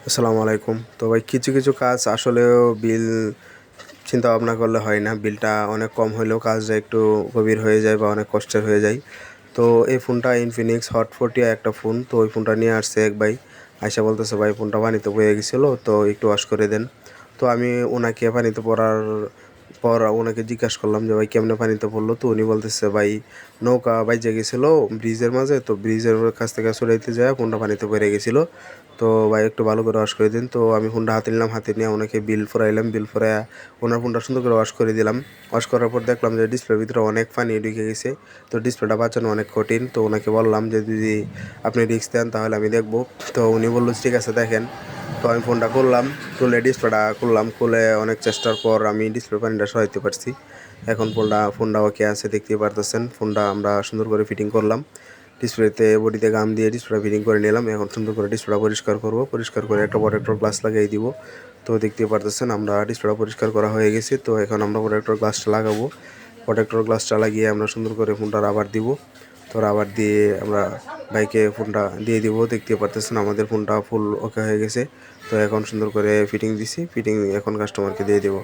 আসসালামু আলাইকুম। তো ভাই কিছু কিছু কাজ আসলেও বিল চিন্তা ভাবনা করলে হয় না, বিলটা অনেক কম হলেও কাজটা একটু গভীর হয়ে যায় বা অনেক কষ্টের হয়ে যায়। তো এই ফোনটা ইনফিনিক্স হট 40 একটা ফোন। তো ওই ফোনটা নিয়ে আসছে এক ভাই, আইসা বলতেছে ভাই ফোনটা পানিতে বয়ে গেছিলো, তো একটু ওয়াশ করে দেন। তো আমি ওনাকে পানিতে পড়ার পর ওনাকে জিজ্ঞাসা করলাম যে ভাই কেমনে পানিতে পড়লো। তো উনি বলতেছে ভাই নৌকা বাইজে গেছিলো ব্রিজের মাঝে, তো ব্রিজের কাছ থেকে সরাইতে যায় ফোনটা পানিতে পড়ে গেছিলো। তো ভাই একটু ভালো করে ওয়াশ করে দিন। তো আমি ফোনটা হাতে নিলাম, হাতে নিয়ে ওনাকে বিল ফুরাইলাম, বিল ফুরাইয়া ওনার ফোনটা সুন্দর করে ওয়াশ করে দিলাম। ওয়াশ করার পর দেখলাম যে ডিসপ্লের ভিতরে অনেক পানি ঢুকে গেছে। তো ডিসপ্লেটা বাঁচানো অনেক কঠিন। তো ওনাকে বললাম যে যদি আপনি রিস্ক দেন তাহলে আমি দেখবো। তো উনি বললো ঠিক আছে দেখেন। তো আমি ফোনটা করলাম, খুলে ডিসপ্লেটা খুললাম, খুলে অনেক চেষ্টার পর আমি ডিসপ্লে পানিটা সরাইতে পারছি। এখন ফোনটা ওকে আছে, দেখতেই পারতেছেন। ফোনটা আমরা সুন্দর করে ফিটিং করলাম, ডিসপ্লেতে বডিতে গাম দিয়ে ডিসপ্লেটা ফিটিং করে নিলাম। এখন সুন্দর করে ডিসপ্লেটা পরিষ্কার করব, পরিষ্কার করে একটা প্রোটেক্টর গ্লাস লাগিয়ে দিব। তো দেখতেই পারতেছেন আমরা ডিসপ্লেটা পরিষ্কার করা হয়ে গেছে। তো এখন আমরা প্রোটেক্টর গ্লাসটা লাগাবো। প্রোটেক্টর গ্লাসটা লাগিয়ে আমরা সুন্দর করে ফোনটা রাবার দিব। তো রাবার দিয়ে আমরা বাইকে ফোনটা দিয়ে দিব। দেখতে পারতেছেন আমাদের ফোনটা ফুল ওকে হয়ে গেছে। তো এখন সুন্দর করে ফিটিং দিছি, ফিটিং এখন কাস্টমারকে দিয়ে দেবো।